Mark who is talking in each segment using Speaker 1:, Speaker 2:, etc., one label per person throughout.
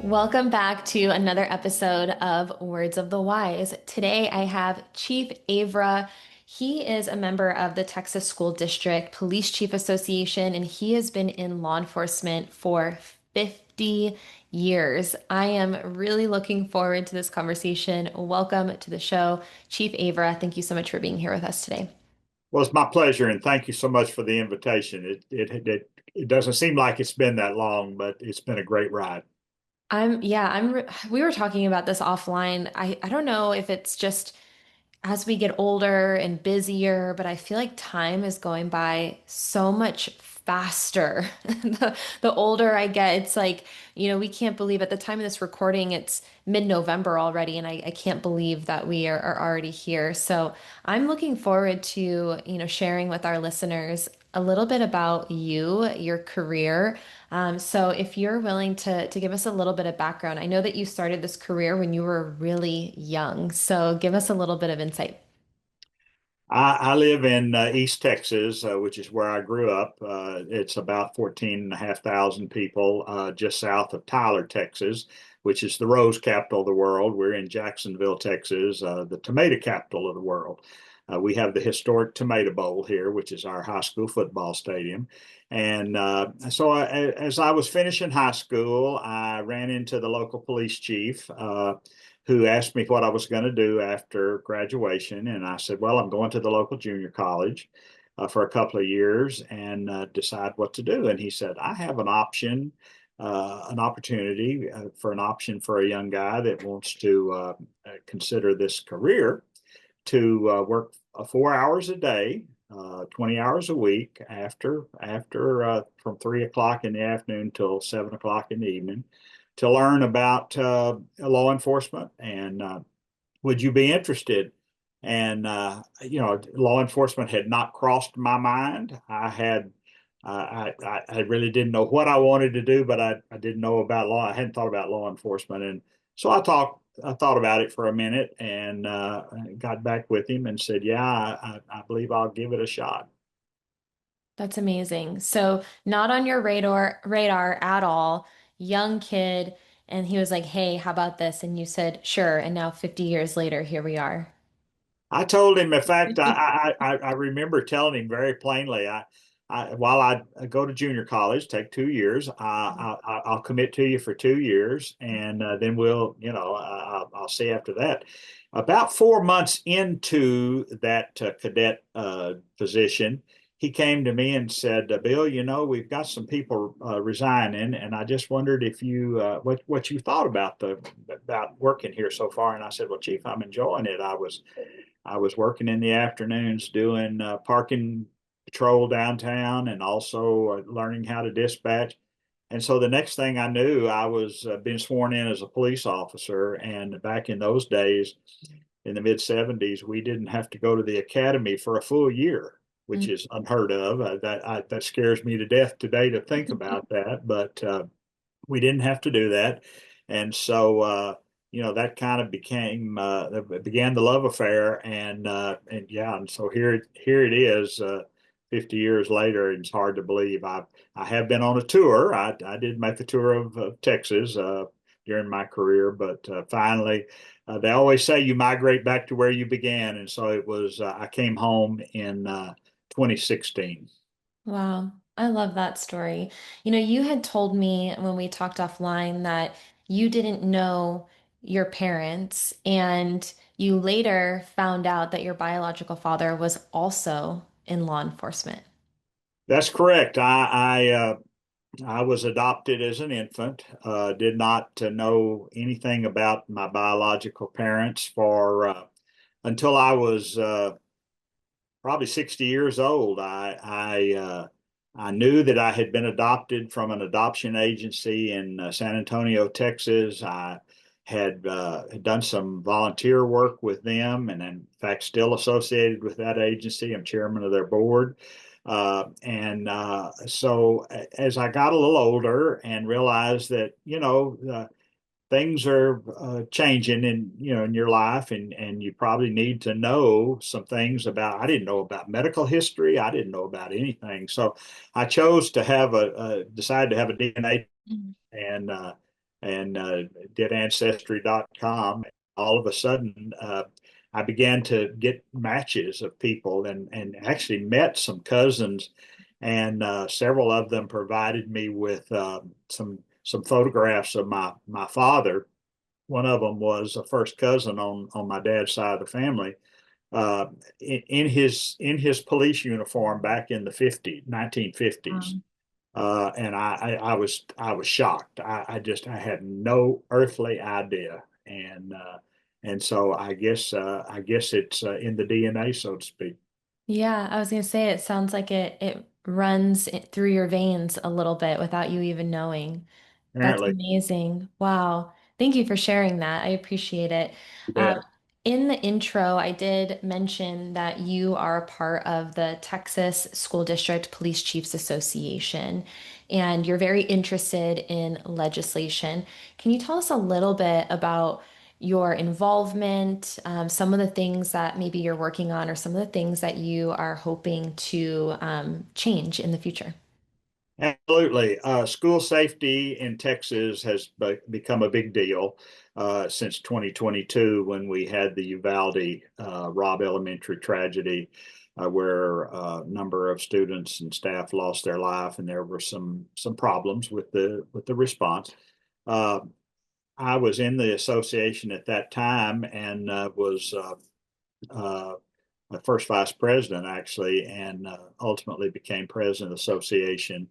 Speaker 1: Welcome back to another episode of Words of the Wise. Today I have Chief Avera. He is a member of the Texas School District Police Chief Association, and he has been in law enforcement for 50 years. I am really looking forward to this conversation. Welcome to the show, Chief Avera. Thank you so much for being here with us today.
Speaker 2: Well, it's my pleasure, and thank you so much for the invitation. It doesn't seem like it's been that long, but it's been a great ride.
Speaker 1: We were talking about this offline. I don't know if it's just as we get older and busier, but I feel like time is going by so much faster. The older I get, it's like, we can't believe at the time of this recording, it's mid-November already, and I can't believe that we are already here. So I'm looking forward to, sharing with our listeners a little bit about you, your career. So if you're willing to give us a little bit of background, I know that you started this career when you were really young. So give us a little bit of insight.
Speaker 2: I live in East Texas, which is where I grew up. It's about 14,500 people just south of Tyler, Texas, which is the rose capital of the world. We're in Jacksonville, Texas, the tomato capital of the world. We have the historic Tomato Bowl here, which is our high school football stadium. And as I was finishing high school, I ran into the local police chief. Who asked me what I was going to do after graduation. And I said, well, I'm going to the local junior college for a couple of years and decide what to do. And he said, I have an opportunity for an option for a young guy that wants to consider this career to work 4 hours a day. 20 hours a week after from 3 o'clock in the afternoon till 7 o'clock in the evening to learn about law enforcement and would you be interested? And law enforcement had not crossed my mind. I really didn't know what I wanted to do, but I didn't know about law. I hadn't thought about law enforcement, and so I thought about it for a minute and got back with him and said, "Yeah, I believe I'll give it a shot."
Speaker 1: That's amazing. So not on your radar at all, young kid, and he was like, "Hey, how about this?" And you said, "Sure." And now 50 years later, here we are.
Speaker 2: I told him, in fact, I remember telling him very plainly, while I go to junior college, take 2 years, I'll commit to you for 2 years, and then I'll see after that. About 4 months into that cadet position, he came to me and said, Bill, we've got some people resigning, and I just wondered if what you thought about working here so far. And I said, well, Chief, I'm enjoying it. I was working in the afternoons doing parking patrol downtown and also learning how to dispatch. And so the next thing I knew, I was being sworn in as a police officer. And back in those days, in the mid 70s, we didn't have to go to the academy for a full year, which is unheard of. That scares me to death today to think about that. But we didn't have to do that. And so, that kind of began the love affair. And yeah, and so here it is, 50 years later. It's hard to believe. I have been on a tour. I did make the tour of Texas during my career, but finally, they always say you migrate back to where you began. And so it was, I came home in 2016.
Speaker 1: Wow, I love that story. You had told me when we talked offline that you didn't know your parents, and you later found out that your biological father was also in law enforcement.
Speaker 2: That's correct. I was adopted as an infant, did not know anything about my biological parents for until I was probably 60 years old. I knew that I had been adopted from an adoption agency in San Antonio, Texas. I had done some volunteer work with them, and in fact, still associated with that agency. I'm chairman of their board. So as I got a little older and realized that, things are changing in your life, and you probably need to know some things about. I didn't know about medical history. I didn't know about anything. So I chose to decided to have a DNA, and and did Ancestry.com. All of a sudden, I began to get matches of people and actually met some cousins, and several of them provided me with some photographs of my father. One of them was a first cousin on my dad's side of the family, uh, in his police uniform back in the 50s, 1950s.
Speaker 1: Um,
Speaker 2: And I was shocked. I had no earthly idea, and so I guess it's in the DNA, so to speak.
Speaker 1: yeah, I was gonna say it sounds like it runs through your veins a little bit without you even knowing. That's
Speaker 2: Apparently,
Speaker 1: amazing. Wow. Thank you for sharing that. I appreciate it.
Speaker 2: you
Speaker 1: Um,
Speaker 2: bet.
Speaker 1: in the intro, I did mention that you are a part of the Texas School District Police Chiefs Association, and you're very interested in legislation. Can you tell us a little bit about your involvement, some of the things that maybe you're working on, or some of the things that you are hoping to change in the future?
Speaker 2: Absolutely. School safety in Texas has become a big deal since 2022 when we had the Uvalde Robb Elementary tragedy, where a number of students and staff lost their life, and there were some problems with the response. Uh, I was in the association at that time and was uh, my first vice president, actually, and ultimately became president of the association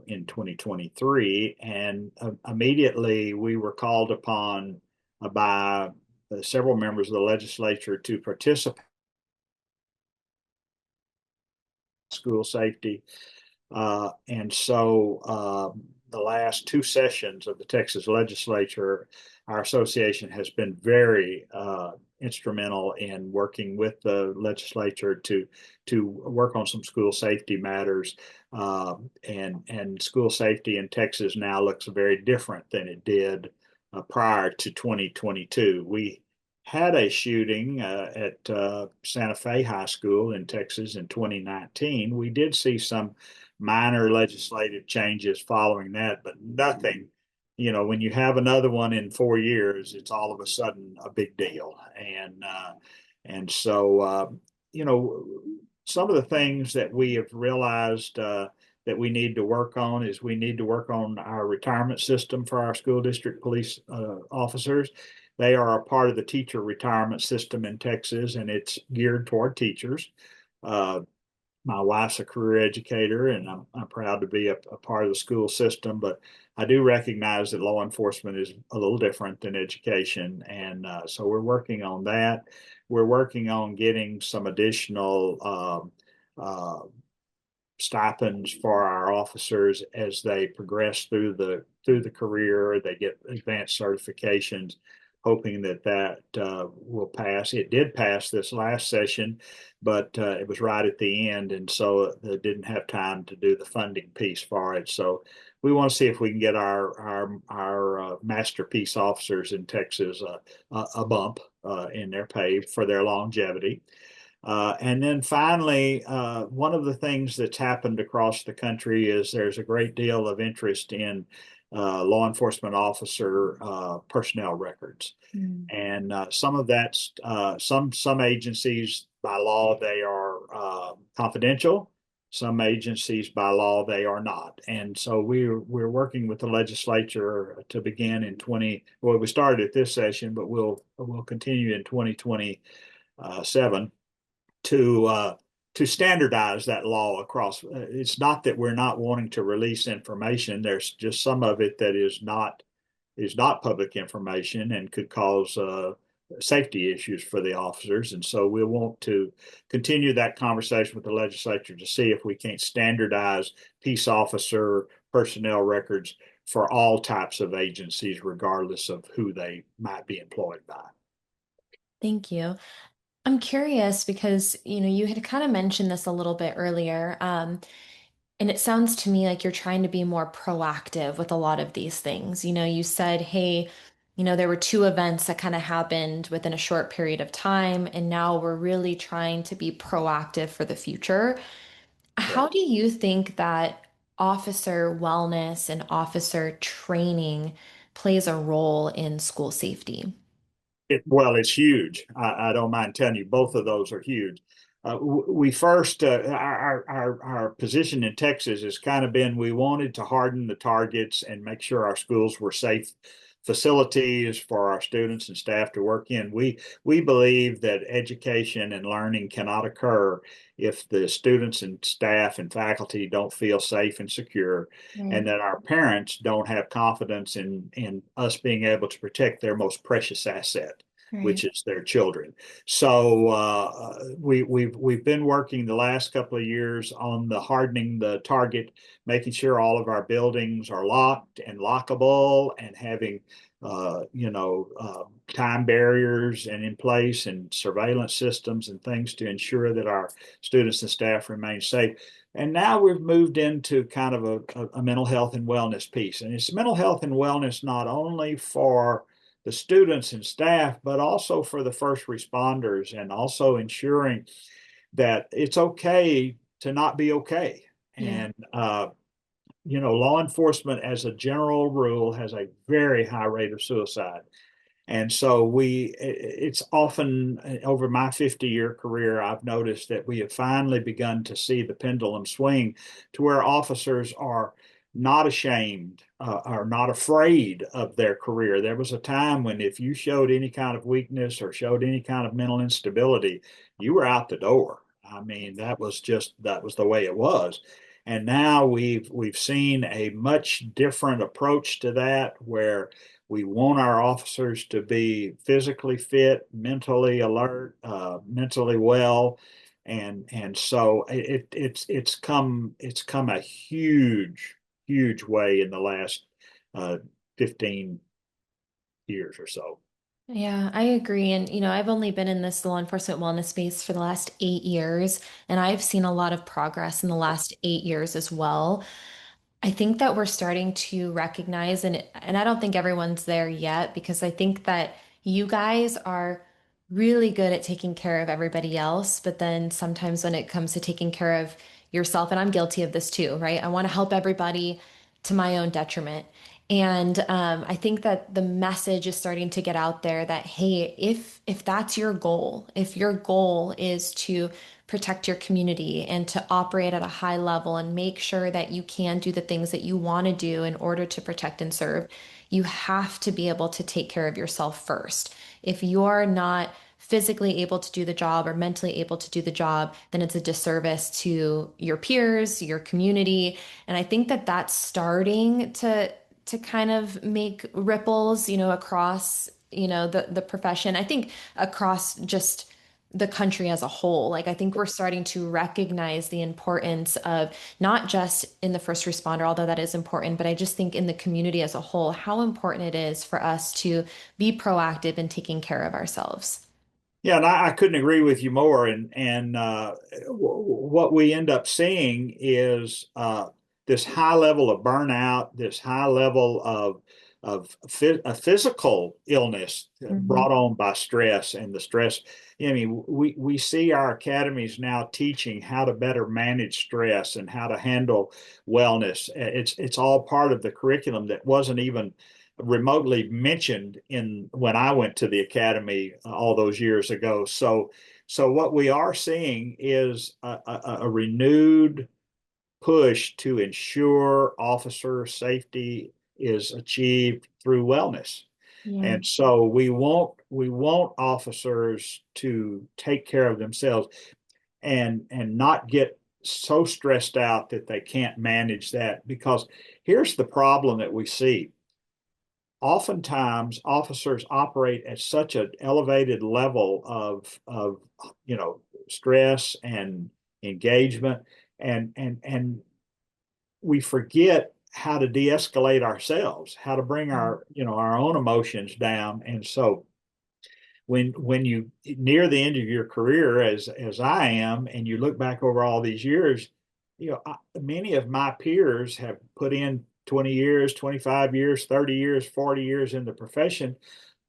Speaker 2: in 2023. And immediately we were called upon by several members of the legislature to participate in school safety. And so the last two sessions of the Texas legislature, our association has been very instrumental in working with the legislature to work on some school safety matters. And school safety in Texas now looks very different than it did prior to 2022. We had a shooting at Santa Fe High School in Texas in 2019. We did see some minor legislative changes following that, but nothing. You know, when you have another one in 4 years, it's all of a sudden a big deal. And so, you know, some of the things that we have realized that we need to work on is we need to work on our retirement system for our school district police officers. They are a part of the teacher retirement system in Texas, and it's geared toward teachers. Uh, my wife's a career educator, and I'm proud to be a part of the school system. But I do recognize that law enforcement is a little different than education, and so we're working on that. We're working on getting some additional stipends for our officers as they progress through the career. They get advanced certifications, hoping that will pass. It did pass this last session, but it was right at the end, and so they didn't have time to do the funding piece for it. So we want to see if we can get our masterpiece officers in Texas a bump in their pay for their longevity. And then finally, one of the things that's happened across the country is there's a great deal of interest in law enforcement officer personnel records,
Speaker 1: Mm.
Speaker 2: and some of that's some agencies by law they are confidential. Some agencies by law they are not, and so we're working with the legislature to begin in 20. Well, we started at this session, but we'll continue in 2027 to standardize that law across. It's not that we're not wanting to release information. There's just some of it that is not public information and could cause safety issues for the officers. And so we want to continue that conversation with the legislature to see if we can't standardize peace officer personnel records for all types of agencies, regardless of who they might be employed by.
Speaker 1: Thank you. I'm curious because, you had kind of mentioned this a little bit earlier, and it sounds to me like you're trying to be more proactive with a lot of these things. You said, hey, there were two events that kind of happened within a short period of time, and now we're really trying to be proactive for the future. How
Speaker 2: Right.
Speaker 1: do you think that officer wellness and officer training plays a role in school safety.
Speaker 2: Well, it's huge. I don't mind telling you, both of those are huge. We first, our position in Texas has kind of been we wanted to harden the targets and make sure our schools were safe facilities for our students and staff to work in. We believe that education and learning cannot occur if the students and staff and faculty don't feel safe and secure, and
Speaker 1: Right,
Speaker 2: that our parents don't have confidence in us being able to protect their most precious asset, which
Speaker 1: right,
Speaker 2: is their children. So we've been working the last couple of years on the hardening the target, making sure all of our buildings are locked and lockable, and having time barriers and in place and surveillance systems and things to ensure that our students and staff remain safe. And now we've moved into kind of a mental health and wellness piece. And it's mental health and wellness not only for the students and staff, but also for the first responders, and also ensuring that it's okay to not be okay.
Speaker 1: yeah,
Speaker 2: And law enforcement, as a general rule, has a very high rate of suicide. And so it's often over my 50-year career, I've noticed that we have finally begun to see the pendulum swing to where officers are not ashamed, are not afraid of their career. There was a time when if you showed any kind of weakness or showed any kind of mental instability, you were out the door. I mean, that was the way it was. And now we've seen a much different approach to that, where we want our officers to be physically fit, mentally alert, mentally well, and so it's come a huge way in the last uh, 15 years or so.
Speaker 1: yeah, I agree. And, I've only been in this law enforcement wellness space for the last 8 years, and I've seen a lot of progress in the last 8 years as well. I think that we're starting to recognize, and I don't think everyone's there yet, because I think that you guys are really good at taking care of everybody else, but then sometimes when it comes to taking care of yourself, and I'm guilty of this too, right? I want to help everybody to my own detriment. And I think that the message is starting to get out there that, hey, if that's your goal, if your goal is to protect your community and to operate at a high level and make sure that you can do the things that you want to do in order to protect and serve, you have to be able to take care of yourself first. If you're not physically able to do the job or mentally able to do the job, then it's a disservice to your peers, your community. And I think that that's starting to kind of make ripples, across, the profession. I think across just the country as a whole. Like, I think we're starting to recognize the importance of not just in the first responder, although that is important, but I just think in the community as a whole, how important it is for us to be proactive in taking care of ourselves.
Speaker 2: Yeah, and I couldn't agree with you more. And what we end up seeing is this high level of burnout, this high level of a physical illness
Speaker 1: Mhm.
Speaker 2: brought on by stress, and the stress. I mean, we see our academies now teaching how to better manage stress and how to handle wellness. It's all part of the curriculum that wasn't even remotely mentioned in when I went to the academy all those years ago. So what we are seeing is a renewed push to ensure officer safety is achieved through wellness.
Speaker 1: Yeah.
Speaker 2: And so we want officers to take care of themselves and not get so stressed out that they can't manage that, because here's the problem that we see. Oftentimes officers operate at such an elevated level of stress and engagement, and we forget how to de-escalate ourselves, how to bring our own emotions down. And so when you near the end of your career, as I am, and you look back over all these years, many of my peers have put in 20 years, 25 years, 30 years, 40 years in the profession,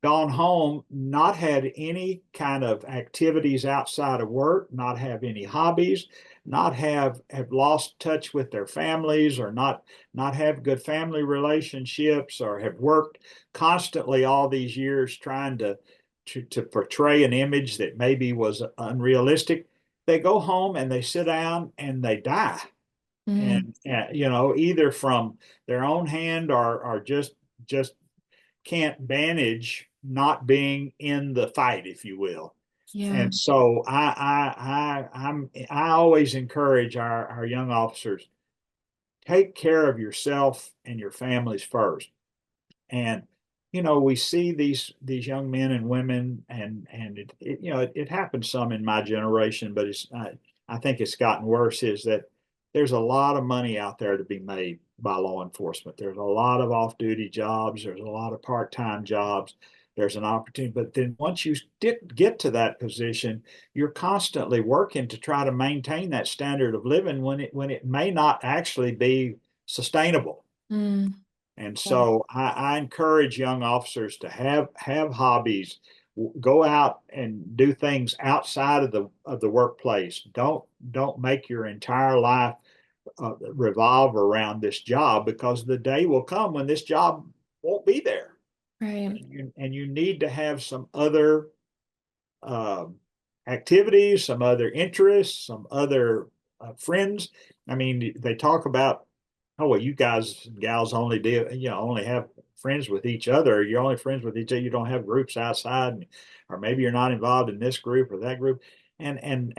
Speaker 2: gone home, not had any kind of activities outside of work, not have any hobbies, not have lost touch with their families, or not have good family relationships, or have worked constantly all these years trying to portray an image that maybe was unrealistic. They go home and they sit down and they die.
Speaker 1: Mm,
Speaker 2: And either from their own hand, or just can't manage not being in the fight, if you will.
Speaker 1: yeah.
Speaker 2: And so I always encourage our young officers, take care of yourself and your families first. And we see these young men and women, and it happened some in my generation, but I think it's gotten worse. Is that there's a lot of money out there to be made by law enforcement. There's a lot of off-duty jobs. There's a lot of part-time jobs. There's an opportunity, but then once you get to that position, you're constantly working to try to maintain that standard of living when it may not actually be sustainable.
Speaker 1: Mm,
Speaker 2: And
Speaker 1: yeah.
Speaker 2: so I encourage young officers to have hobbies, go out and do things outside of the workplace. Don't make your entire life revolve around this job, because the day will come when this job won't be there,
Speaker 1: Right.
Speaker 2: and you need to have some other um, activities, some other interests, some other friends. I mean, they talk about, oh, well, you guys and gals only only have friends with each other. You're only friends with each other. You don't have groups outside, or maybe you're not involved in this group or that group. And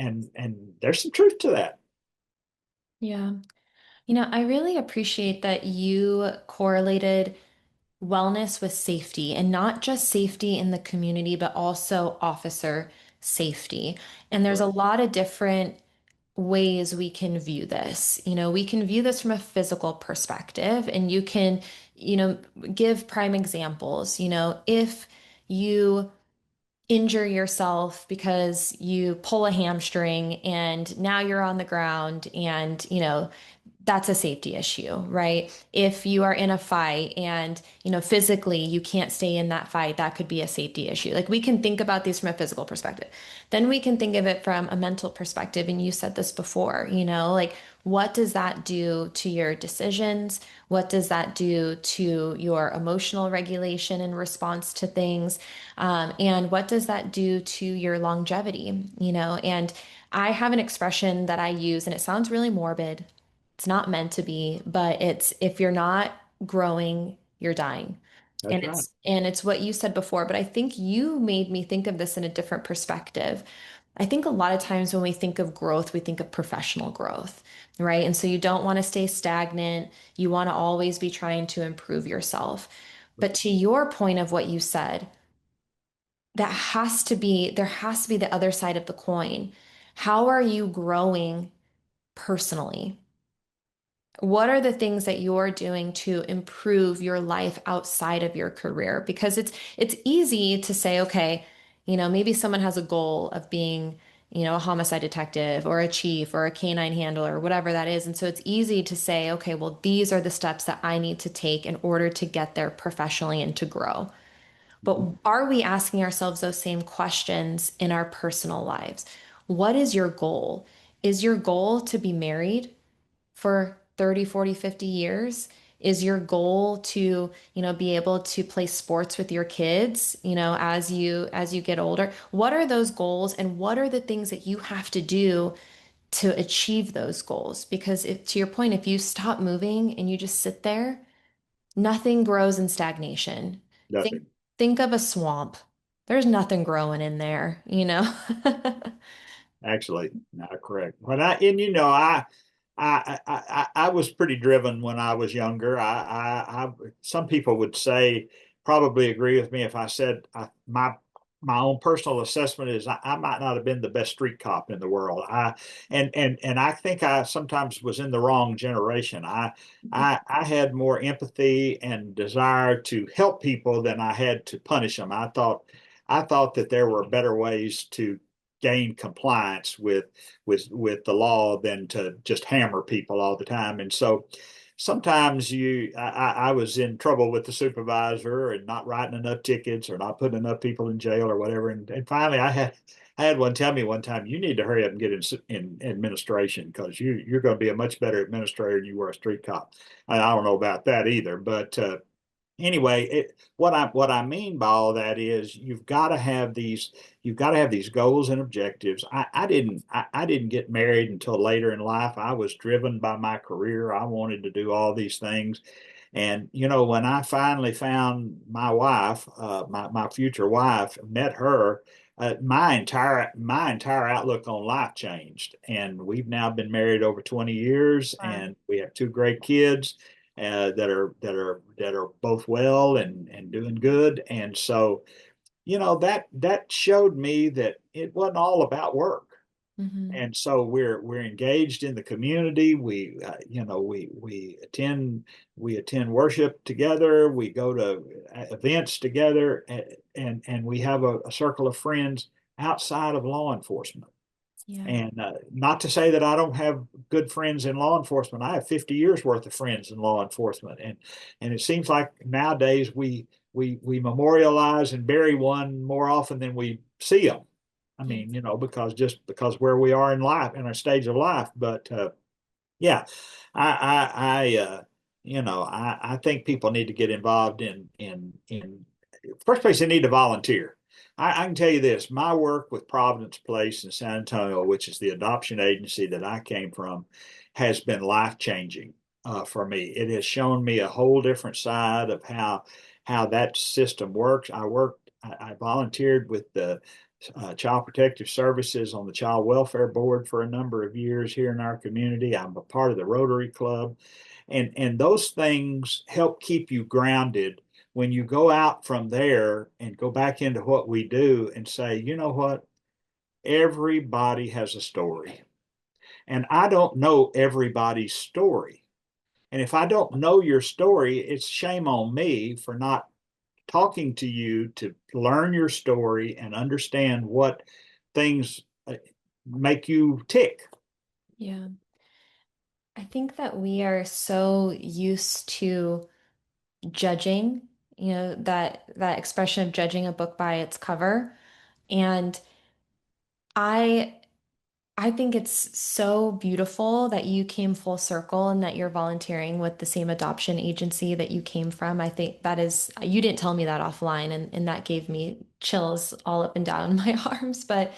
Speaker 2: there's some truth to that.
Speaker 1: Yeah. I really appreciate that you correlated wellness with safety, and not just safety in the community, but also officer safety. And there's a
Speaker 2: Correct.
Speaker 1: lot of different ways we can view this. We can view this from a physical perspective, and you can, give prime examples. If you injure yourself because you pull a hamstring and now you're on the ground, and that's a safety issue, right? If you are in a fight and, physically you can't stay in that fight, that could be a safety issue. Like, we can think about these from a physical perspective. Then we can think of it from a mental perspective. And you said this before, like, what does that do to your decisions? What does that do to your emotional regulation in response to things? And what does that do to your longevity? And I have an expression that I use, and it sounds really morbid. It's not meant to be, but it's, if you're not growing, you're dying.
Speaker 2: That's
Speaker 1: And
Speaker 2: right.
Speaker 1: it's what you said before, but I think you made me think of this in a different perspective. I think a lot of times when we think of growth, we think of professional growth, right? And so you don't want to stay stagnant. You want to always be trying to improve yourself. But to your point of what you said, there has to be the other side of the coin. How are you growing personally? What are the things that you're doing to improve your life outside of your career? Because it's easy to say, okay, maybe someone has a goal of being, a homicide detective or a chief or a canine handler or whatever that is. And so it's easy to say, okay, well, these are the steps that I need to take in order to get there professionally and to grow. But
Speaker 2: Mhm.
Speaker 1: are we asking ourselves those same questions in our personal lives? What is your goal? Is your goal to be married for 30, 40, 50 years? Is your goal to, be able to play sports with your kids, as you get older? What are those goals, and what are the things that you have to do to achieve those goals? Because to your point, if you stop moving and you just sit there, nothing grows in stagnation. Think
Speaker 2: Nothing.
Speaker 1: think of a swamp. There's nothing growing in there.
Speaker 2: Actually, not correct. But I was pretty driven when I was younger. Some people would say, probably agree with me if I said, my own personal assessment is, I might not have been the best street cop in the world. And I think I sometimes was in the wrong generation. I had more empathy and desire to help people than I had to punish them. I thought that there were better ways to gain compliance with the law than to just hammer people all the time. And so sometimes I was in trouble with the supervisor and not writing enough tickets or not putting enough people in jail or whatever. And finally I had one tell me one time, you need to hurry up and get in administration because you're going to be a much better administrator than you were a street cop. I don't know about that either, but anyway, what I mean by all that is you've got to have these goals and objectives. I didn't get married until later in life. I was driven by my career. I wanted to do all these things. And when I finally found my wife, my future wife, met her, my entire outlook on life changed. And we've now been married over 20 years,
Speaker 1: Wow.
Speaker 2: and we have two great kids that are both well and doing good. And so, that showed me that it wasn't all about work.
Speaker 1: Hmm.
Speaker 2: And so we're engaged in the community. We attend worship together. We go to events together, and we have a circle of friends outside of law enforcement.
Speaker 1: Yeah.
Speaker 2: And not to say that I don't have good friends in law enforcement. I have 50 years worth of friends in law enforcement, and it seems like nowadays we memorialize and bury one more often than we see them. I
Speaker 1: Yeah.
Speaker 2: mean, because where we are in life, in our stage of life. But yeah, I think people need to get involved in first place, they need to volunteer. I can tell you this, my work with Providence Place in San Antonio, which is the adoption agency that I came from, has been life-changing for me. It has shown me a whole different side of how that system works. I volunteered with the Child Protective Services on the Child Welfare Board for a number of years here in our community. I'm a part of the Rotary Club, and those things help keep you grounded when you go out from there and go back into what we do and say, you know what, everybody has a story, and I don't know everybody's story. And if I don't know your story, it's shame on me for not talking to you to learn your story and understand what things make you tick.
Speaker 1: Yeah. I think that we are so used to judging, that expression of judging a book by its cover. And I I think it's so beautiful that you came full circle and that you're volunteering with the same adoption agency that you came from. I think that is, you didn't tell me that offline, and that gave me chills all up and down my arms. But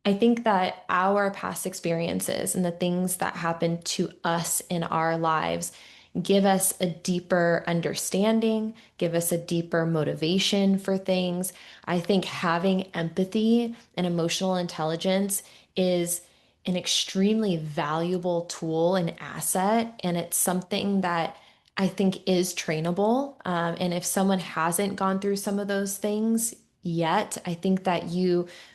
Speaker 1: I think that our past experiences and the things that happen to us in our lives give us a deeper understanding, give us a deeper motivation for things. I think having empathy and emotional intelligence is an extremely valuable tool and asset, and it's something that I think is trainable. And if someone hasn't gone through some of those things yet, I think that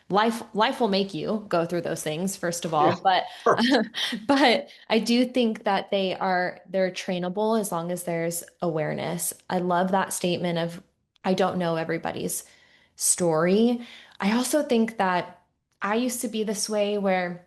Speaker 1: life will make you go through those things, first of
Speaker 2: Yeah,
Speaker 1: all, but
Speaker 2: sure.
Speaker 1: but I do think that they're trainable as long as there's awareness. I love that statement of I don't know everybody's story. I also think that I used to be this way where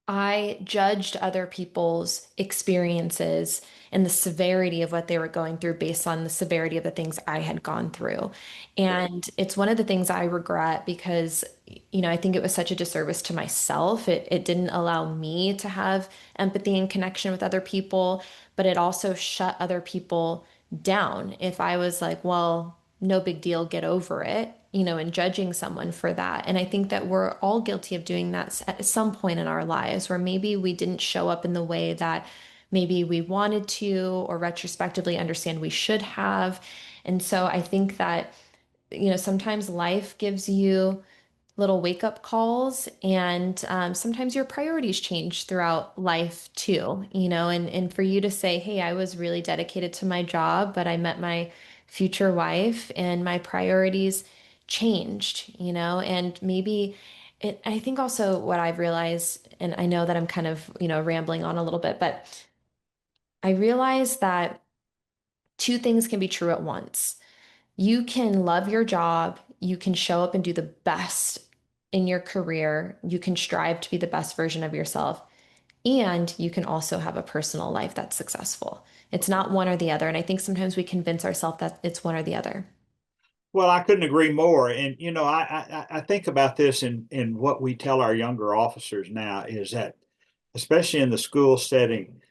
Speaker 1: I judged other people's experiences and the severity of what they were going through based on the severity of the things I had gone through.
Speaker 2: Yeah.
Speaker 1: And it's one of the things I regret because, I think it was such a disservice to myself. It didn't allow me to have empathy and connection with other people, but it also shut other people down. If I was like, well, no big deal, get over it, and judging someone for that. And I think that we're all guilty of doing that at some point in our lives where maybe we didn't show up in the way that maybe we wanted to or retrospectively understand we should have. And so I think that, sometimes life gives you little wake up calls, and sometimes your priorities change throughout life too, and for you to say, hey, I was really dedicated to my job, but I met my future wife and my priorities changed, and maybe I think also what I've realized, and I know that I'm kind of, rambling on a little bit, but I realized that two things can be true at once. You can love your job, you can show up and do the best in your career, you can strive to be the best version of yourself, and you can also have a personal life that's successful. It's not one or the other. And I think sometimes we convince ourselves that it's one or the other.
Speaker 2: Well, I couldn't agree more. And you know, I think about this in what we tell our younger officers now is that, especially in the school setting,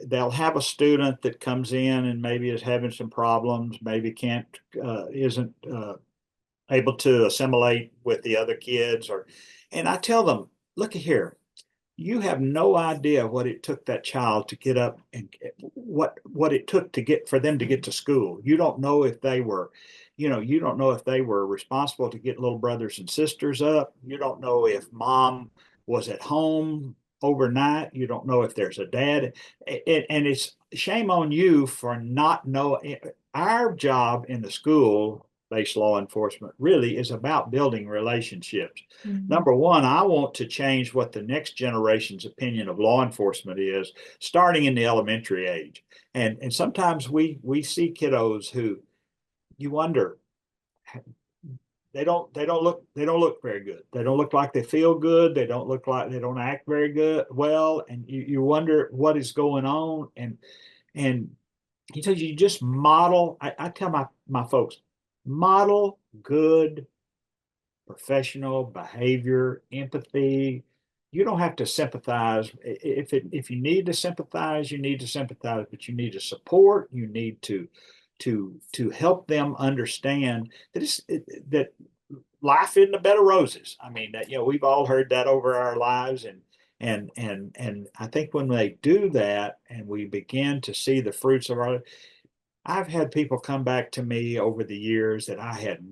Speaker 2: they'll have a student that comes in and maybe is having some problems, maybe can't isn't able to assimilate with the other kids, or and I tell them, look at here, you have no idea what it took that child to get up and what it took to get for them to get to school. You don't know if they were, you don't know if they were responsible to get little brothers and sisters up. You don't know if mom was at home overnight. You don't know if there's a dad. And it's shame on you for not knowing. Our job in the school based law enforcement really is about building relationships.
Speaker 1: Mhm.
Speaker 2: Number one, I want to change what the next generation's opinion of law enforcement is, starting in the elementary age. And sometimes we see kiddos who you wonder, they don't look very good. They don't look like they feel good. They don't look like they don't act very good well. And you wonder what is going on. And he says you just model. I tell my folks, model good professional behavior, empathy. You don't have to sympathize. If you need to sympathize, you need to sympathize, but you need to support. You need to help them understand that that life isn't a bed of roses. I mean that we've all heard that over our lives, and I think when they do that and we begin to see the fruits of our I've had people come back to me over the years that I had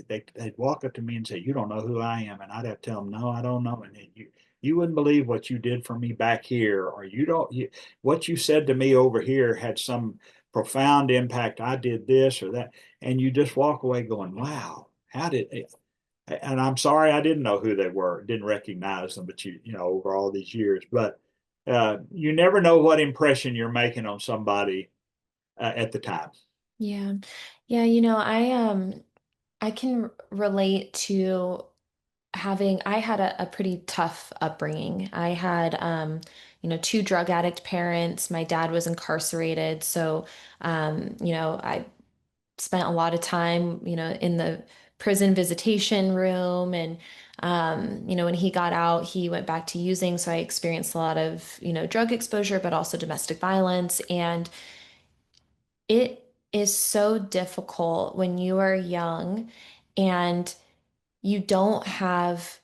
Speaker 2: they'd walk up to me and say, "You don't know who I am." And I'd have to tell them, "No, I don't know." And you wouldn't believe what you did for me back here, or what you said to me over here had some profound impact. I did this or that. And you just walk away going, "Wow, how did it?" And I'm sorry I didn't know who they were, didn't recognize them, but over all these years. But you never know what impression you're making on somebody at the time.
Speaker 1: Yeah. Yeah, I can relate to I had a pretty tough upbringing. I had two drug addict parents. My dad was incarcerated, so I spent a lot of time, in the prison visitation room. And, when he got out, he went back to using. So I experienced a lot of, drug exposure, but also domestic violence. And it is so difficult when you are young and you don't have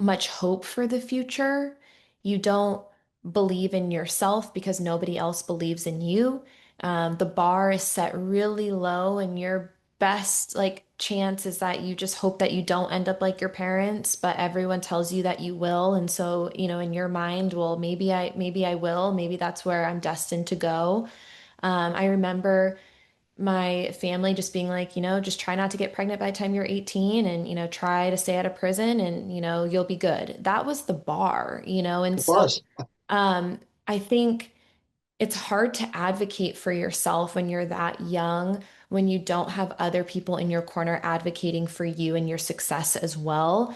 Speaker 1: much hope for the future. You don't believe in yourself because nobody else believes in you. The bar is set really low, and your best chance is that you just hope that you don't end up like your parents, but everyone tells you that you will. And so, in your mind, well, maybe I will, maybe that's where I'm destined to go. I remember my family just being like, just try not to get pregnant by the time you're 18, and, try to stay out of prison, and, you'll be good. That was the bar, and
Speaker 2: It
Speaker 1: so
Speaker 2: was.
Speaker 1: I think it's hard to advocate for yourself when you're that young, when you don't have other people in your corner advocating for you and your success as well.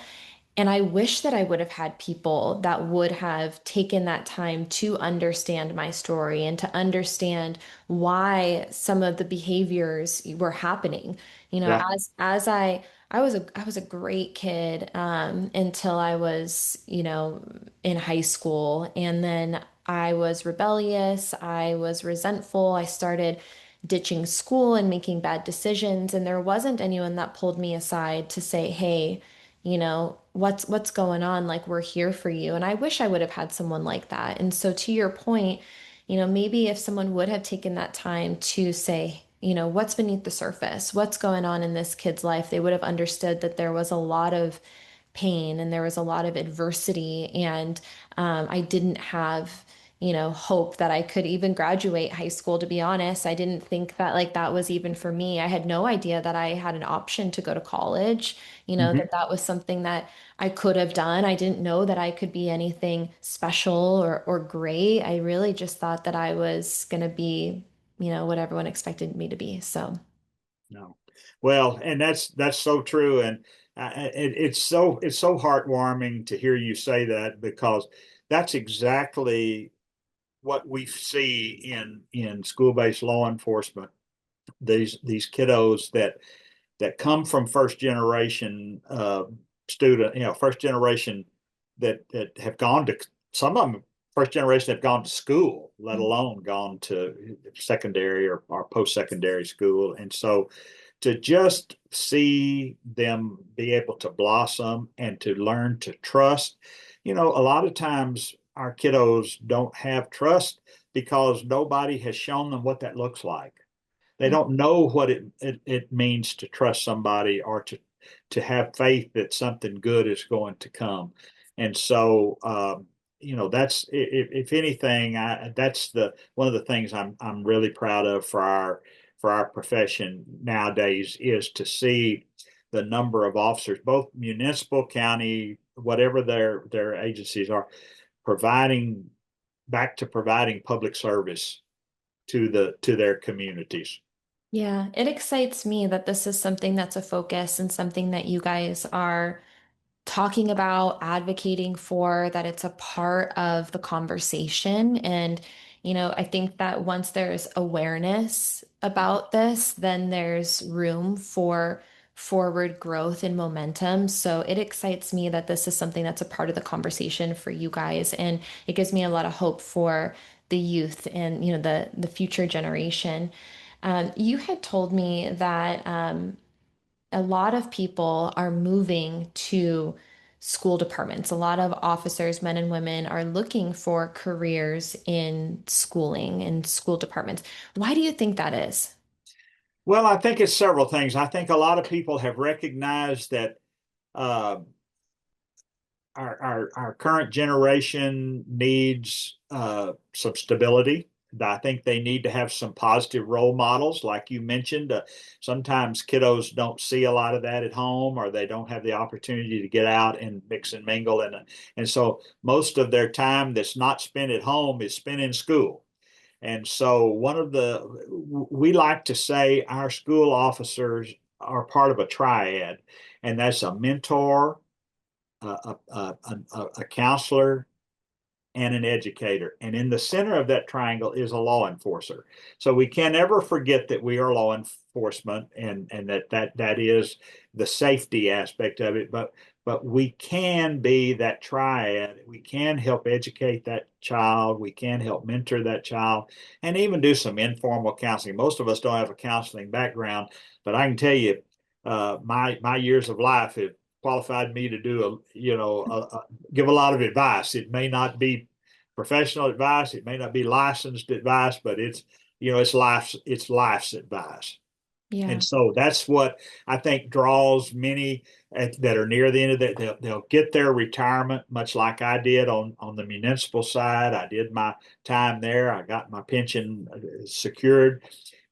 Speaker 1: And I wish that I would have had people that would have taken that time to understand my story and to understand why some of the behaviors were happening.
Speaker 2: Yeah.
Speaker 1: As I was a great kid until I was, in high school. And then I was rebellious, I was resentful, I started ditching school and making bad decisions. And there wasn't anyone that pulled me aside to say, hey, what's going on? Like, we're here for you. And I wish I would have had someone like that. And so to your point, maybe if someone would have taken that time to say, what's beneath the surface, what's going on in this kid's life, they would have understood that there was a lot of pain and there was a lot of adversity. And I didn't have, hope that I could even graduate high school, to be honest. I didn't think that that was even for me. I had no idea that I had an option to go to college,
Speaker 2: Mhm.
Speaker 1: that was something that I could have done. I didn't know that I could be anything special or great. I really just thought that I was going to be, what everyone expected me to be. So,
Speaker 2: No. Well, and that's so true, and it's so heartwarming to hear you say that because that's exactly what we see in school-based law enforcement. These kiddos that that come from first generation student, first generation that have gone to some of them first generation have gone to school, let alone gone to secondary or post secondary school, and so to just see them be able to blossom and to learn to trust. A lot of times our kiddos don't have trust because nobody has shown them what that looks like. They don't know what it means to trust somebody or to have faith that something good is going to come. And so, that's if anything, that's the one of the things I'm really proud of for our profession nowadays is to see the number of officers, both municipal, county, whatever their agencies are, providing back to providing public service to their communities.
Speaker 1: Yeah, it excites me that this is something that's a focus and something that you guys are talking about, advocating for, that it's a part of the conversation. And, I think that once there's awareness about this, then there's room for forward growth and momentum. So it excites me that this is something that's a part of the conversation for you guys. And it gives me a lot of hope for the youth and, the future generation. You had told me that a lot of people are moving to school departments. A lot of officers, men and women, are looking for careers in schooling and school departments. Why do you think that is?
Speaker 2: Well, I think it's several things. I think a lot of people have recognized that uh, our current generation needs some stability. I think they need to have some positive role models, like you mentioned. Sometimes kiddos don't see a lot of that at home, or they don't have the opportunity to get out and mix and mingle, and so most of their time that's not spent at home is spent in school. And so we like to say our school officers are part of a triad, and that's a mentor, a counselor, and an educator. And in the center of that triangle is a law enforcer. So we can never forget that we are law enforcement and that is the safety aspect of it. But we can be that triad. We can help educate that child. We can help mentor that child and even do some informal counseling. Most of us don't have a counseling background, but I can tell you, my years of life have qualified me to do give a lot of advice. It may not be professional advice, it may not be licensed advice, but it's life's advice. And
Speaker 1: Yeah.
Speaker 2: so that's what I think draws many that are near the end of that. They'll get their retirement, much like I did on the municipal side. I did my time there. I got my pension secured,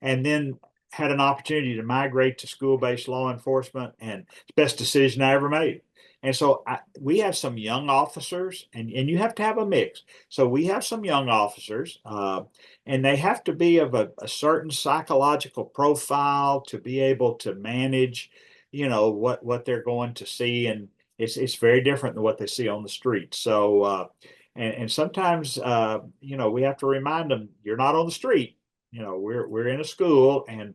Speaker 2: and then had an opportunity to migrate to school-based law enforcement, and it's the best decision I ever made. And so we have some young officers, and you have to have a mix. So we have some young officers, and they have to be of a certain psychological profile to be able to manage, what they're going to see, and it's very different than what they see on the street. So, and sometimes, we have to remind them, you're not on the street. We're in a school, and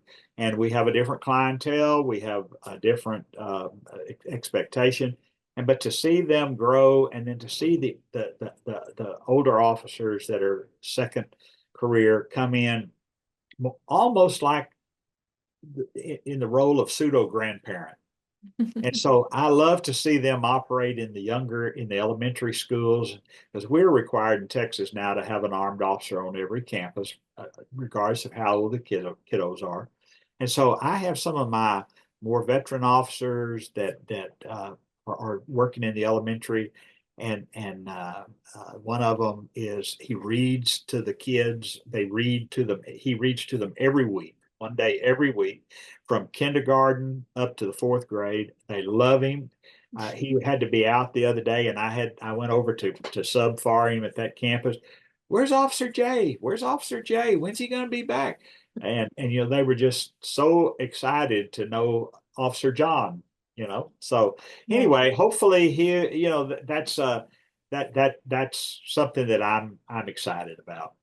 Speaker 2: we have a different clientele. We have a different expectation. And but to see them grow, and then to see the older officers that are second career come in almost like in the role of pseudo grandparent. And so I love to see them operate in the elementary schools, because we're required in Texas now to have an armed officer on every campus, regardless of how old the kiddos are. And so I have some of my more veteran officers that are working in the elementary, and one of them is he reads to the kids. They read to them. He reads to them every week, one day every week, from kindergarten up to the fourth grade. They love him. He had to be out the other day, and I went over to sub for him at that campus. Where's Officer Jay? Where's Officer Jay? When's he going to be back? And they were just so excited to know Officer John. So
Speaker 1: Yeah.
Speaker 2: anyway, hopefully that's something that I'm excited about.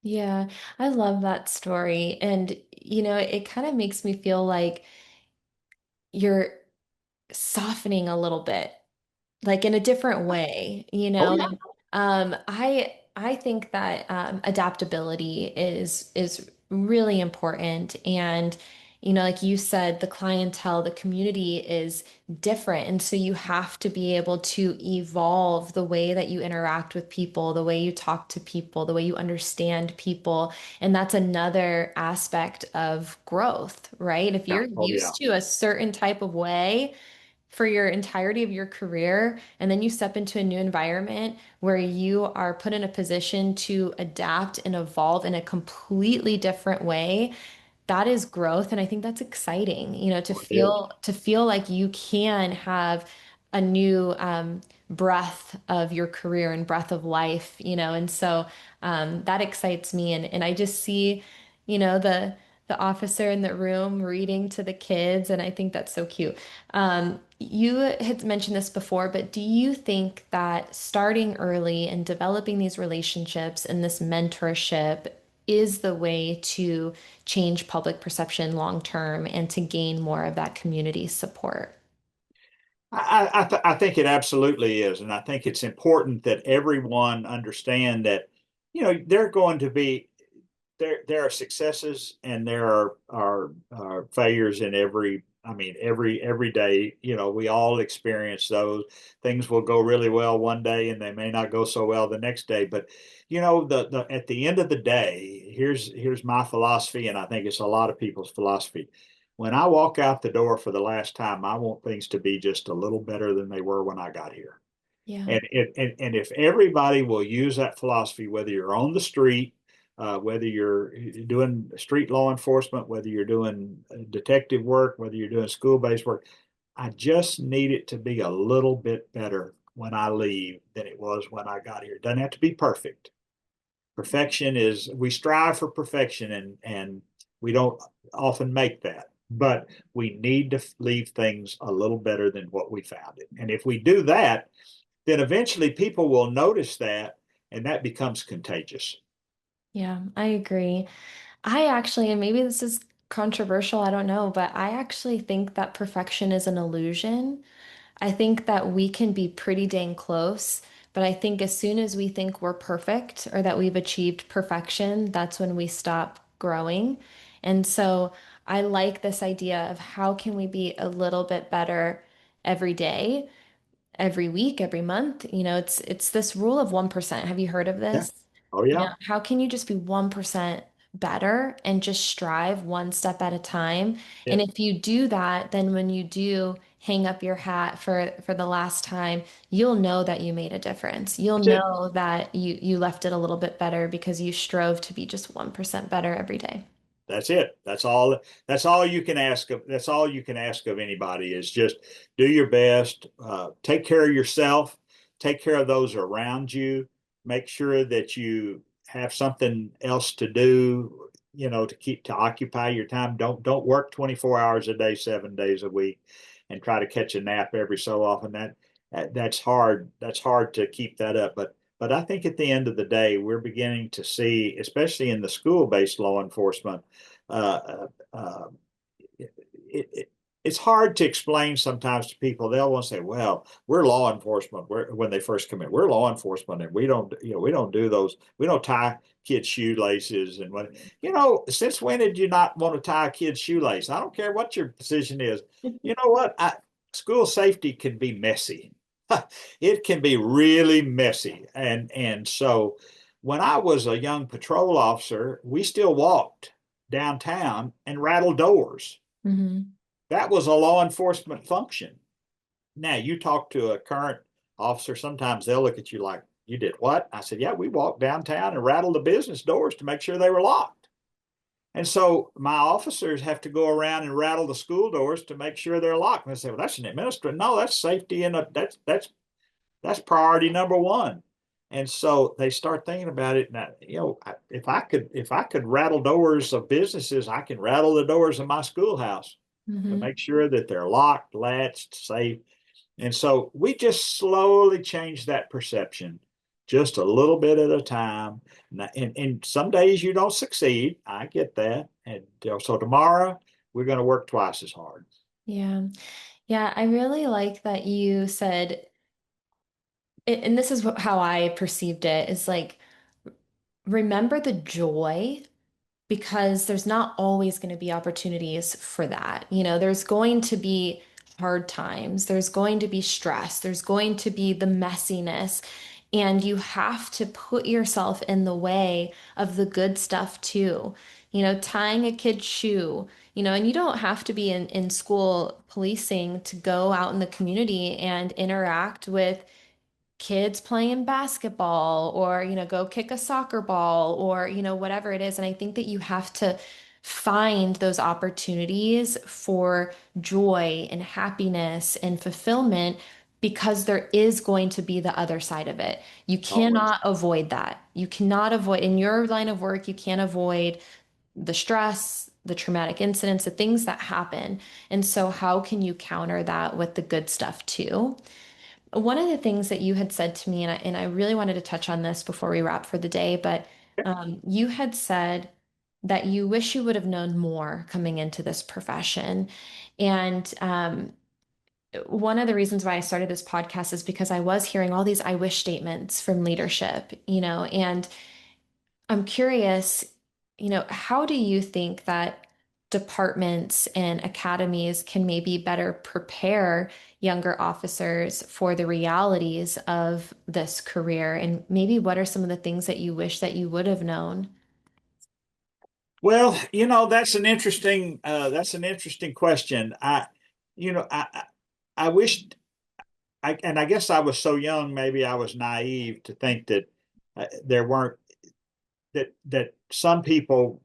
Speaker 1: Yeah, I love that story. And, it kind of makes me feel like you're softening a little bit, like in a different way, you
Speaker 2: Oh
Speaker 1: know?
Speaker 2: yeah.
Speaker 1: And I think that adaptability is really important. And, like you said, the clientele, the community is different. And so you have to be able to evolve the way that you interact with people, the way you talk to people, the way you understand people. And that's another aspect of growth, right? If
Speaker 2: Yeah.
Speaker 1: you're
Speaker 2: Oh yeah.
Speaker 1: used to a certain type of way, for your entirety of your career, and then you step into a new environment where you are put in a position to adapt and evolve in a completely different way, that is growth. And I think that's exciting, to
Speaker 2: Oh, it is.
Speaker 1: feel like you can have a new breath of your career and breath of life, and so that excites me. And I just see, the officer in the room reading to the kids, and I think that's so cute. You had mentioned this before, but do you think that starting early and developing these relationships and this mentorship is the way to change public perception long term and to gain more of that community support?
Speaker 2: I think it absolutely is, and I think it's important that everyone understand that, they're going to be there are successes and there are failures in every. I mean, every day, we all experience those. Things will go really well one day, and they may not go so well the next day. But the at the end of the day, here's my philosophy, and I think it's a lot of people's philosophy. When I walk out the door for the last time, I want things to be just a little better than they were when I got here.
Speaker 1: Yeah.
Speaker 2: And if everybody will use that philosophy, whether you're on the street, whether you're doing street law enforcement, whether you're doing detective work, whether you're doing school-based work, I just need it to be a little bit better when I leave than it was when I got here. It doesn't have to be perfect. Perfection is we strive for perfection and we don't often make that, but we need to leave things a little better than what we found it. And if we do that, then eventually people will notice that and that becomes contagious.
Speaker 1: Yeah, I agree. I actually, and maybe this is controversial, I don't know, but I actually think that perfection is an illusion. I think that we can be pretty dang close, but I think as soon as we think we're perfect or that we've achieved perfection, that's when we stop growing. And so I like this idea of how can we be a little bit better every day, every week, every month. It's this rule of 1%. Have you heard of
Speaker 2: Yeah.
Speaker 1: this?
Speaker 2: Oh yeah.
Speaker 1: How can you just be 1% better and just strive one step at a time?
Speaker 2: Yeah.
Speaker 1: And if you do that, then when you do hang up your hat for the last time, you'll know that you made a difference. You'll
Speaker 2: That's it.
Speaker 1: know that you left it a little bit better because you strove to be just 1% better every day.
Speaker 2: That's it. That's all you can ask of. That's all you can ask of anybody is just do your best. Take care of yourself. Take care of those around you. Make sure that you have something else to do. To occupy your time. Don't work 24 hours a day, 7 days a week, and try to catch a nap every so often. That's hard. That's hard to keep that up. But I think at the end of the day, we're beginning to see, especially in the school-based law enforcement, uh, uh, it, it, it's hard to explain sometimes to people. They'll want to say, "Well, we're law enforcement." When they first come in, we're law enforcement, and we don't do those. We don't tie kids' shoelaces. And since when did you not want to tie a kid's shoelace? I don't care what your position is. You know what? School safety can be messy. It can be really messy, and so when I was a young patrol officer, we still walked downtown and rattled doors.
Speaker 1: Hmm.
Speaker 2: That was a law enforcement function. Now, you talk to a current officer, sometimes they'll look at you like, you did what? I said, yeah, we walked downtown and rattled the business doors to make sure they were locked. And so my officers have to go around and rattle the school doors to make sure they're locked. And they say, well, that's an administrator. No, that's safety and that's priority number one. And so they start thinking about it. And if I could rattle doors of businesses, I can rattle the doors of my schoolhouse to
Speaker 1: Hmm.
Speaker 2: make sure that they're locked, latched, safe. And so we just slowly change that perception, just a little bit at a time. And some days you don't succeed. I get that. And so tomorrow we're going to work twice as hard.
Speaker 1: Yeah. Yeah, I really like that you said and this is how I perceived it, is like remember the joy because there's not always going to be opportunities for that. You know, there's going to be hard times, there's going to be stress, there's going to be the messiness, and you have to put yourself in the way of the good stuff too. You know, tying a kid's shoe, you know, and you don't have to be in school policing to go out in the community and interact with kids playing basketball or, you know, go kick a soccer ball or, you know, whatever it is. And I think that you have to find those opportunities for joy and happiness and fulfillment because there is going to be the other side of it. You
Speaker 2: Always.
Speaker 1: cannot avoid that. You cannot avoid, in your line of work, you can't avoid the stress, the traumatic incidents, the things that happen. And so, how can you counter that with the good stuff too? One of the things that you had said to me, and I really wanted to touch on this before we wrap for the day, but you had said that you wish you would have known more coming into this profession. And one of the reasons why I started this podcast is because I was hearing all these I wish statements from leadership, you know, and I'm curious, you know, how do you think that departments and academies can maybe better prepare younger officers for the realities of this career? And maybe what are some of the things that you wish that you would have known?
Speaker 2: Well, that's an interesting question. You know, I wish and I guess I was so young, maybe I was naive to think that there weren't that some people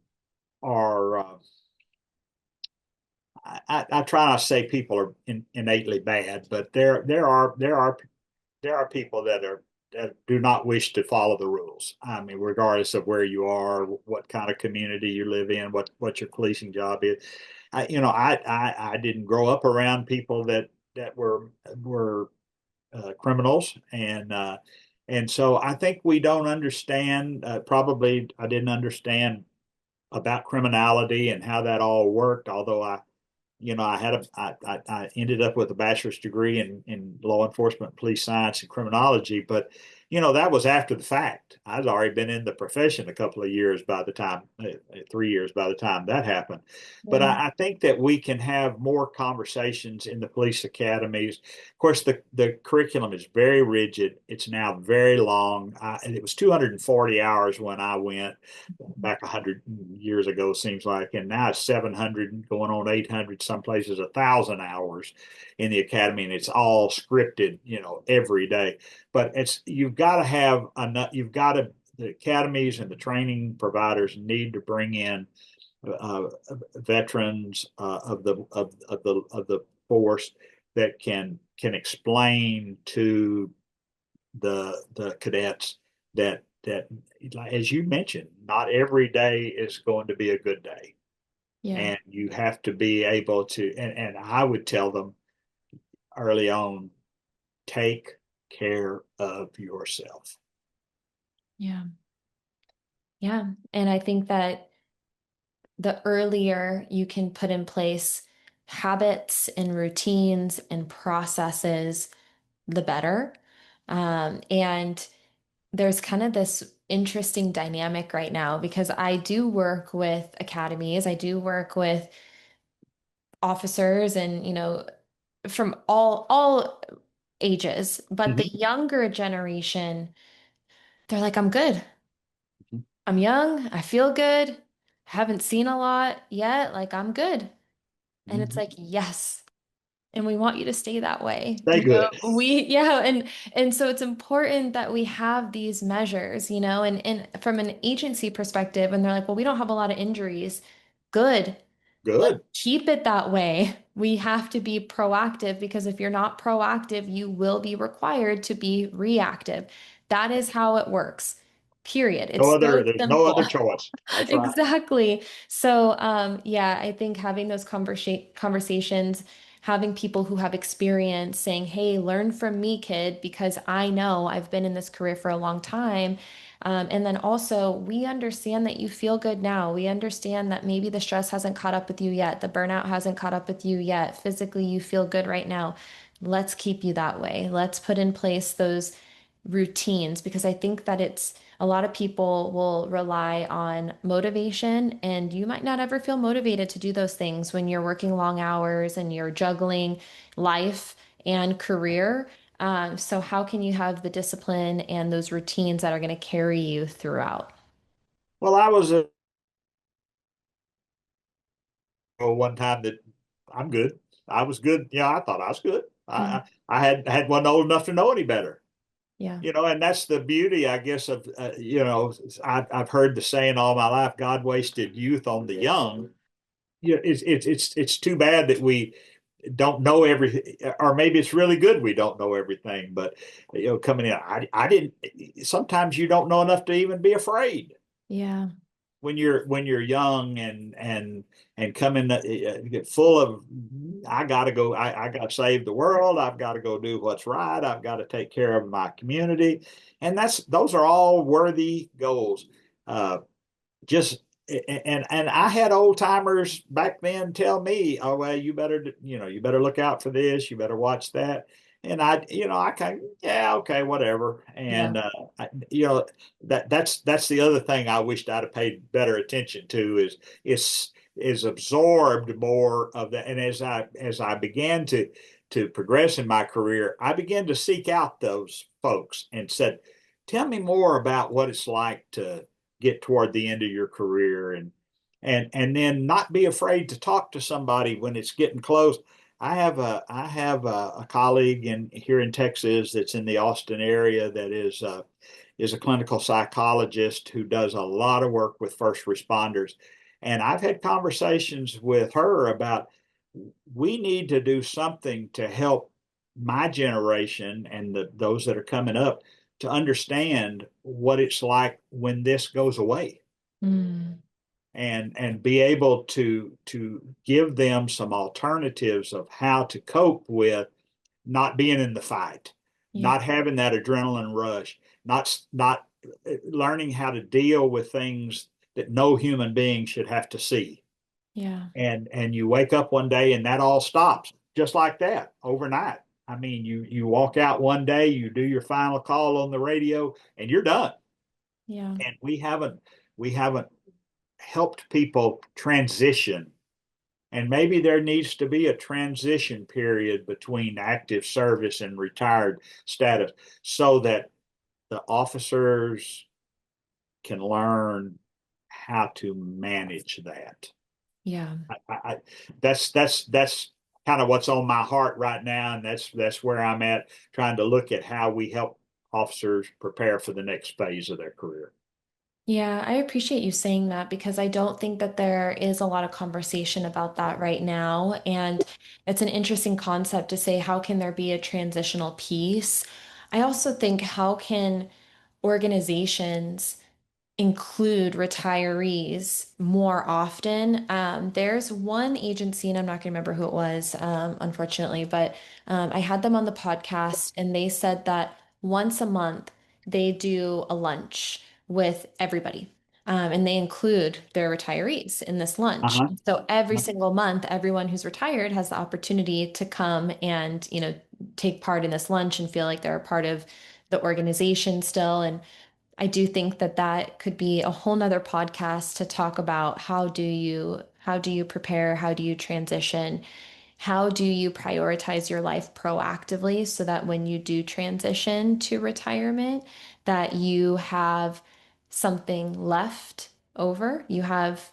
Speaker 2: are. I try not to say people are innately bad, but there are people that do not wish to follow the rules. I mean, regardless of where you are, what kind of community you live in, what your policing job is. I didn't grow up around people that were criminals, and so I think we don't understand. Probably I didn't understand about criminality and how that all worked. Although I ended up with a bachelor's degree in law enforcement, police science, and criminology. But that was after the fact. I'd already been in the profession a couple of years by the time, 3 years by the time that happened. But
Speaker 1: Yeah,
Speaker 2: I think that we can have more conversations in the police academies. Of course, the curriculum is very rigid. It's now very long. It was 240 hours when I went back 100 years ago, seems like, and now it's 700 going on 800, some places 1,000 hours in the academy, and it's all scripted, every day. But you've got to have enough. The academies and the training providers need to bring in uh, veterans of the force that can explain to the cadets that as you mentioned, not every day is going to be a good day,
Speaker 1: yeah,
Speaker 2: and you have to be able to. And I would tell them early on, take care of yourself.
Speaker 1: yeah, yeah. And I think that the earlier you can put in place habits and routines and processes, the better. And there's kind of this interesting dynamic right now because I do work with academies, I do work with officers and, you know, from all ages, but the
Speaker 2: Mm-hmm.
Speaker 1: younger generation, they're like, I'm good. I'm young, I feel good. I haven't seen a lot yet, like I'm good. And it's
Speaker 2: Mm-hmm.
Speaker 1: like, yes. And we want you to stay that way.
Speaker 2: Stay
Speaker 1: You know,
Speaker 2: good.
Speaker 1: yeah, and so it's important that we have these measures, you know, and from an agency perspective, and they're like, well, we don't have a lot of injuries. Good. Let's
Speaker 2: Good.
Speaker 1: keep it that way. We have to be proactive because if you're not proactive, you will be required to be reactive. That is how it works. Period.
Speaker 2: No
Speaker 1: It's so
Speaker 2: other. There's no
Speaker 1: simple.
Speaker 2: other choice. That's right.
Speaker 1: Exactly. So, yeah, I think having those conversations, having people who have experience saying, hey, learn from me, kid, because I know I've been in this career for a long time. And then also, we understand that you feel good now. We understand that maybe the stress hasn't caught up with you yet. The burnout hasn't caught up with you yet. Physically, you feel good right now. Let's keep you that way. Let's put in place those routines because I think that it's a lot of people will rely on motivation, and you might not ever feel motivated to do those things when you're working long hours and you're juggling life and career. So, how can you have the discipline and those routines that are going to carry you throughout?
Speaker 2: Well, I was a one time that I'm good. I was good. Yeah, I thought I was good.
Speaker 1: Mhm.
Speaker 2: I had wasn't old enough to know any better.
Speaker 1: Yeah.
Speaker 2: And that's the beauty, I guess, of I've heard the saying all my life: God wasted youth on the young. It's too bad that we don't know everything, or maybe it's really good we don't know everything. But coming in, I didn't. Sometimes you don't know enough to even be afraid
Speaker 1: Yeah.
Speaker 2: when you're young and coming get full of I gotta go, I gotta save the world, I've got to go do what's right, I've got to take care of my community, and those are all worthy goals. uh, just and I had old timers back then tell me, "Oh well, you better look out for this. You better watch that." And I kind of, yeah, okay, whatever.
Speaker 1: Yeah.
Speaker 2: And that's the other thing I wished I'd have paid better attention to is absorbed more of that. And as I began to progress in my career, I began to seek out those folks and said, "Tell me more about what it's like to get toward the end of your career and then not be afraid to talk to somebody when it's getting close." I have a colleague in here in Texas that's in the Austin area that is a clinical psychologist who does a lot of work with first responders. And I've had conversations with her about we need to do something to help my generation and those that are coming up to understand what it's like when this goes away
Speaker 1: Mm.
Speaker 2: and be able to give them some alternatives of how to cope with not being in the fight,
Speaker 1: Yeah.
Speaker 2: not having that adrenaline rush, not learning how to deal with things that no human being should have to see.
Speaker 1: Yeah.
Speaker 2: And you wake up one day and that all stops just like that overnight. I mean, you walk out one day, you do your final call on the radio, and you're done.
Speaker 1: Yeah.
Speaker 2: And we haven't helped people transition. And maybe there needs to be a transition period between active service and retired status so that the officers can learn how to manage that.
Speaker 1: Yeah.
Speaker 2: I that's kind of what's on my heart right now, and that's where I'm at, trying to look at how we help officers prepare for the next phase of their career.
Speaker 1: Yeah, I appreciate you saying that because I don't think that there is a lot of conversation about that right now. And it's an interesting concept to say, how can there be a transitional piece? I also think, how can organizations include retirees more often? There's one agency, and I'm not going to remember who it was, unfortunately, but I had them on the podcast, and they said that once a month they do a lunch with everybody. And they include their retirees in this lunch.
Speaker 2: Uh-huh.
Speaker 1: So every single month, everyone who's retired has the opportunity to come and, take part in this lunch and feel like they're a part of the organization still. And I do think that that could be a whole nother podcast to talk about how do you prepare, how do you transition, how do you prioritize your life proactively so that when you do transition to retirement, that you have something left over. You have,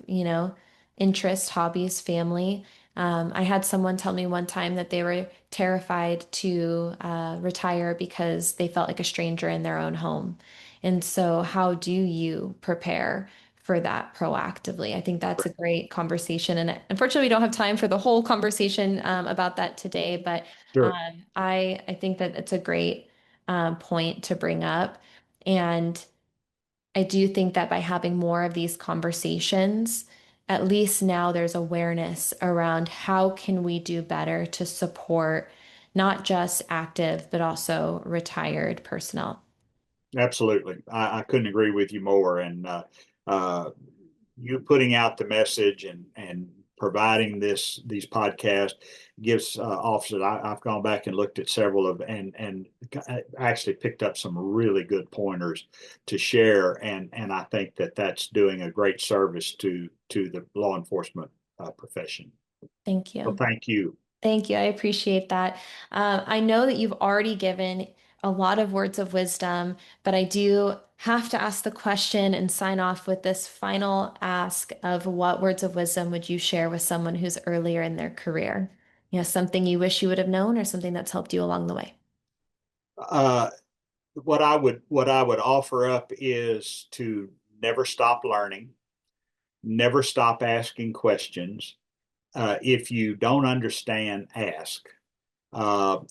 Speaker 1: interest, hobbies, family. I had someone tell me one time that they were terrified to retire because they felt like a stranger in their own home. And so, how do you prepare for that proactively? I think that's a great conversation. And unfortunately, we don't have time for the whole conversation about that today, but
Speaker 2: Sure.
Speaker 1: I think that it's a great point to bring up. And I do think that by having more of these conversations, at least now there's awareness around how can we do better to support not just active, but also retired personnel.
Speaker 2: Absolutely. I couldn't agree with you more. And uh, you putting out the message and providing these podcasts gives officers. I've gone back and looked at several of and actually picked up some really good pointers to share. And I think that that's doing a great service to the law enforcement profession.
Speaker 1: Thank
Speaker 2: So
Speaker 1: you.
Speaker 2: thank you.
Speaker 1: Thank you. I appreciate that. I know that you've already given a lot of words of wisdom, but I do have to ask the question and sign off with this final ask of what words of wisdom would you share with someone who's earlier in their career? Something you wish you would have known or something that's helped you along the way.
Speaker 2: Uh, what I would offer up is to never stop learning, never stop asking questions. If you don't understand, ask. Uh,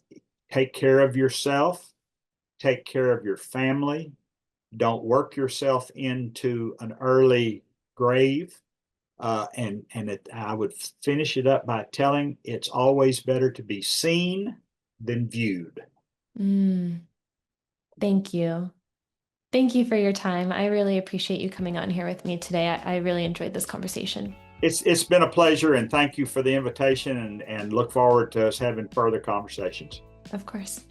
Speaker 2: Take care of yourself, take care of your family. Don't work yourself into an early grave. I would finish it up by telling it's always better to be seen than viewed.
Speaker 1: Mm, thank you. Thank you for your time. I really appreciate you coming on here with me today. I really enjoyed this conversation.
Speaker 2: It's been a pleasure, and thank you for the invitation, and look forward to us having further conversations.
Speaker 1: Of course.